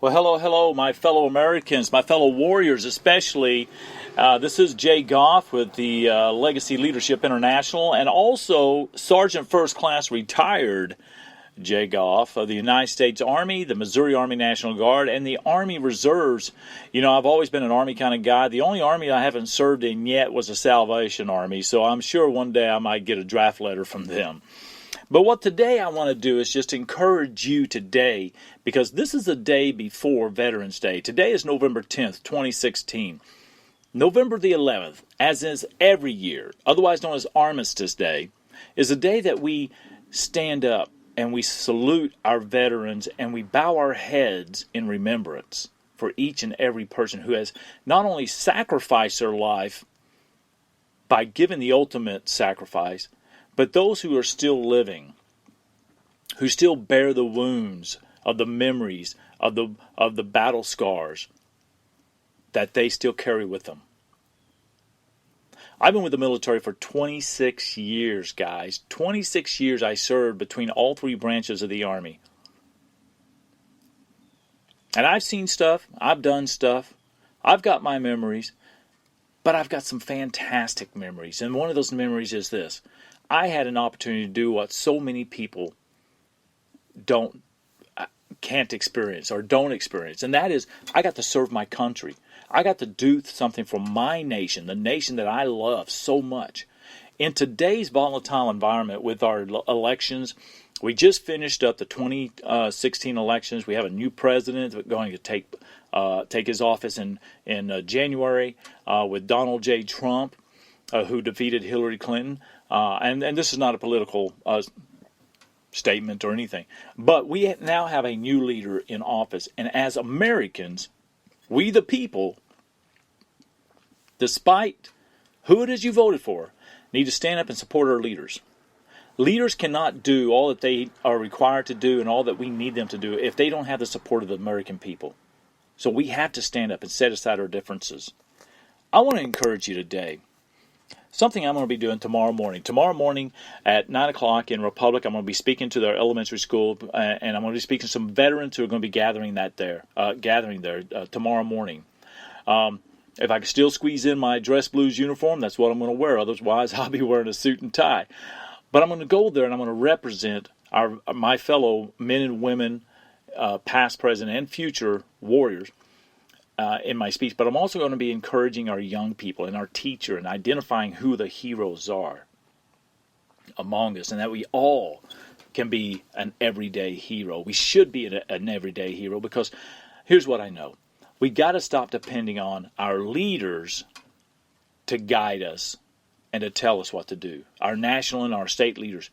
Well, hello, my fellow Americans, my fellow warriors especially. This is Jay Goff with the Legacy Leadership International, and also Sergeant First Class retired Jay Goff of the United States Army, the Missouri Army National Guard, and the Army Reserves. You know, I've always been an Army kind of guy. The only Army I haven't served in yet was the Salvation Army, so I'm sure one day I might get a draft letter from them. But what today I want to do is just encourage you today, because this is the day before Veterans Day. Today is November 10th, 2016. November the 11th, as is every year, otherwise known as Armistice Day, is a day that we stand up and we salute our veterans and we bow our heads in remembrance for each and every person who has not only sacrificed their life by giving the ultimate sacrifice, but those who are still living, who still bear the wounds of the memories of the battle scars that they still carry with them. I've been with the military for 26 years, guys. 26 years I served between all three branches of the Army. And I've seen stuff, I've done stuff, I've got my memories, but I've got some fantastic memories. And one of those memories is this. I had an opportunity to do what so many people can't experience or don't experience, and that is I got to serve my country. I got to do something for my nation, the nation that I love so much. In today's volatile environment with our elections, we just finished up the 2016 elections. We have a new president going to take his office in January with Donald J. Trump, who defeated Hillary Clinton. And this is not a political statement or anything. But we now have a new leader in office. And as Americans, we the people, despite who it is you voted for, need to stand up and support our leaders. Leaders cannot do all that they are required to do and all that we need them to do if they don't have the support of the American people. So we have to stand up and set aside our differences. I want to encourage you today. Something I'm going to be doing tomorrow morning. Tomorrow morning at 9 o'clock in Republic, I'm going to be speaking to their elementary school, and I'm going to be speaking to some veterans who are going to be gathering there tomorrow morning. If I can still squeeze in my dress blues uniform, that's what I'm going to wear. Otherwise, I'll be wearing a suit and tie. But I'm going to go there and I'm going to represent my fellow men and women, past, present, and future warriors. In my speech, but I'm also going to be encouraging our young people and our teacher and identifying who the heroes are among us, and that we all can be an everyday hero. We should be an everyday hero, because here's what I know. We got to stop depending on our leaders to guide us and to tell us what to do, our national and our state leaders.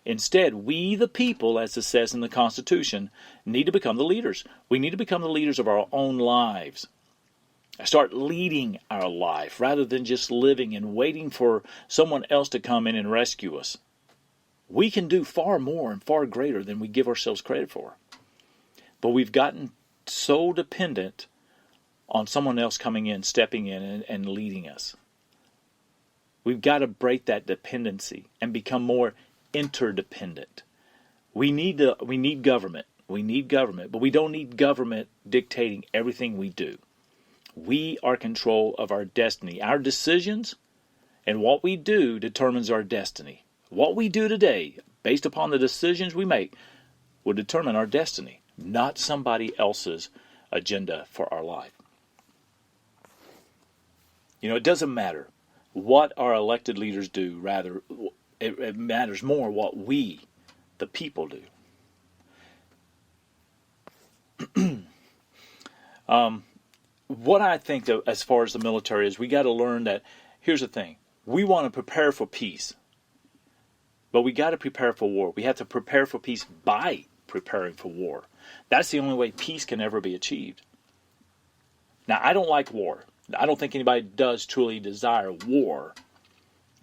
Instead, we the people, as it says in the Constitution, need to become the leaders. We need to become the leaders of our own lives. Start leading our life rather than just living and waiting for someone else to come in and rescue us. We can do far more and far greater than we give ourselves credit for. But we've gotten so dependent on someone else coming in, stepping in, and leading us. We've got to break that dependency and become more interdependent. We need government. We need government, but we don't need government dictating everything we do. We are in control of our destiny. Our decisions and what we do determines our destiny. What we do today, based upon the decisions we make, will determine our destiny, not somebody else's agenda for our life. You know, it doesn't matter what our elected leaders do. Rather, it matters more what we, the people, do. What I think, though, as far as the military is, we got to learn that, here's the thing, we want to prepare for peace, but we got to prepare for war. We have to prepare for peace by preparing for war. That's the only way peace can ever be achieved. Now, I don't like war. I don't think anybody does truly desire war.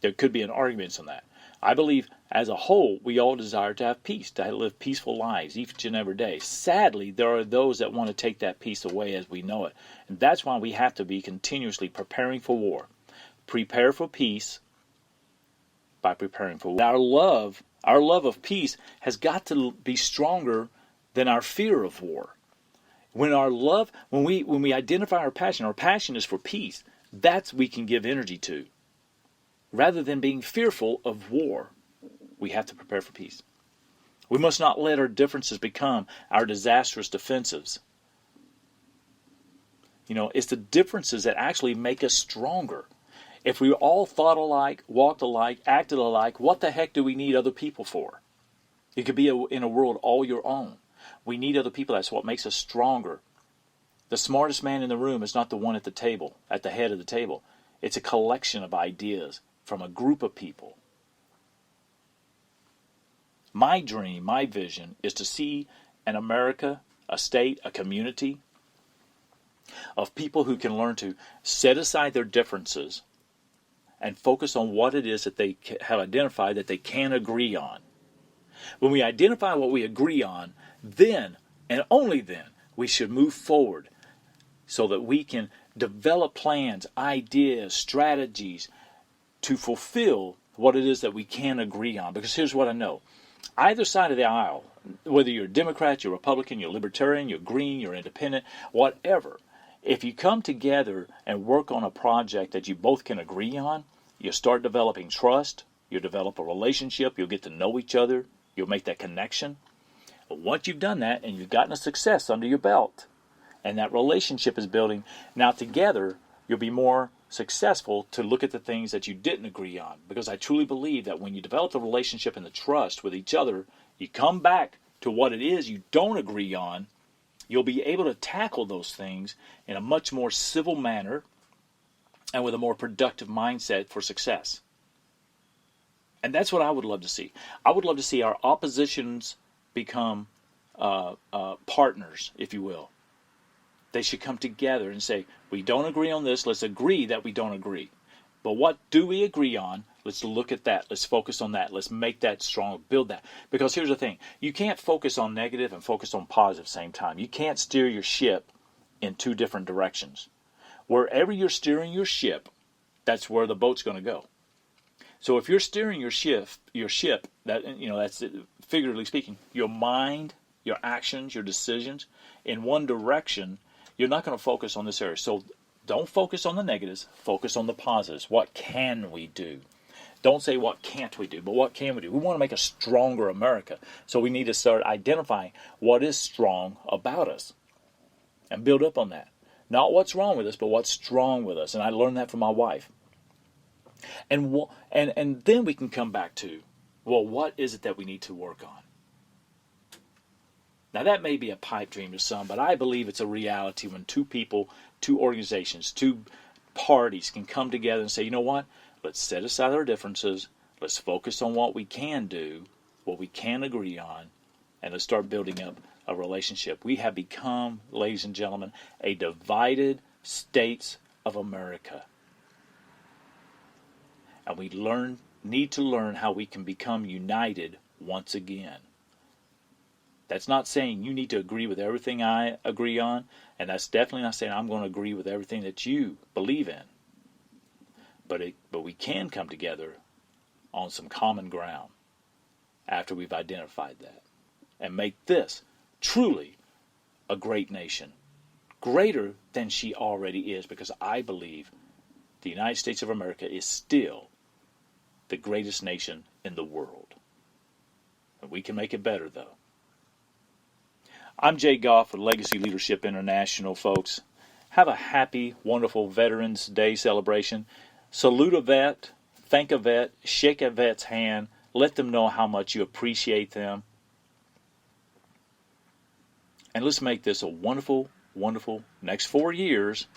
There could be an argument on that. I believe, as a whole, we all desire to have peace, to live peaceful lives each and every day. Sadly, there are those that want to take that peace away as we know it. And that's why we have to be continuously preparing for war. Prepare for peace by preparing for war. Our love of peace has got to be stronger than our fear of war. When we identify our passion is for peace. That's we can give energy to. Rather than being fearful of war, we have to prepare for peace. We must not let our differences become our disastrous defensives. It's the differences that actually make us stronger. If we all thought alike, walked alike, acted alike, what the heck do we need other people for? It could be in a world all your own. We need other people. That's what makes us stronger. The smartest man in the room is not the one at the table, at the head of the table. It's a collection of ideas from a group of people. My dream, my vision, is to see an America, a state, a community of people who can learn to set aside their differences and focus on what it is that they have identified that they can agree on. When we identify what we agree on, then, and only then, we should move forward so that we can develop plans, ideas, strategies to fulfill what it is that we can agree on. Because here's what I know. Either side of the aisle, whether you're a Democrat, you're Republican, you're Libertarian, you're Green, you're Independent, whatever, if you come together and work on a project that you both can agree on, you'll start developing trust, you'll develop a relationship, you'll get to know each other, you'll make that connection. But once you've done that and you've gotten a success under your belt, and that relationship is building, now together you'll be more successful to look at the things that you didn't agree on. Because I truly believe that when you develop the relationship and the trust with each other, you come back to what it is you don't agree on, you'll be able to tackle those things in a much more civil manner and with a more productive mindset for success. And that's what I would love to see. I would love to see our oppositions become partners, if you will. They should come together and say, we don't agree on this, let's agree that we don't agree. But what do we agree on? Let's look at that. Let's focus on that. Let's make that strong, build that. Because here's the thing. You can't focus on negative and focus on positive at the same time. You can't steer your ship in two different directions. Wherever you're steering your ship, that's where the boat's going to go. So if you're steering your ship, that's figuratively speaking, your mind, your actions, your decisions in one direction, you're not going to focus on this area. So don't focus on the negatives, focus on the positives. What can we do? Don't say what can't we do, but what can we do? We want to make a stronger America. So we need to start identifying what is strong about us and build up on that. Not what's wrong with us, but what's strong with us. And I learned that from my wife. And then we can come back to, well, what is it that we need to work on? Now that may be a pipe dream to some, but I believe it's a reality when two people, two organizations, two parties can come together and say, you know what? Let's set aside our differences. Let's focus on what we can do, what we can agree on, and let's start building up a relationship. We have become, ladies and gentlemen, a divided states of America. And we need to learn how we can become united once again. That's not saying you need to agree with everything I agree on, and that's definitely not saying I'm going to agree with everything that you believe in. But we can come together on some common ground after we've identified that and make this truly a great nation, greater than she already is, because I believe the United States of America is still the greatest nation in the world. And we can make it better, though. I'm Jay Goff with Legacy Leadership International, folks. Have a happy, wonderful Veterans Day celebration. Salute a vet, thank a vet, shake a vet's hand, let them know how much you appreciate them. And let's make this a wonderful, wonderful next 4 years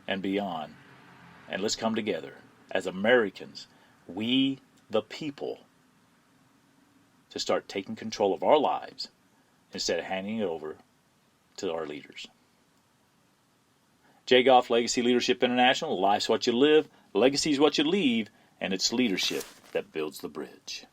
and beyond. And let's come together as Americans, we the people, to start taking control of our lives instead of handing it over to our leaders. Jay Goff, Legacy Leadership International. Life's what you live, legacy's what you leave, and it's leadership that builds the bridge.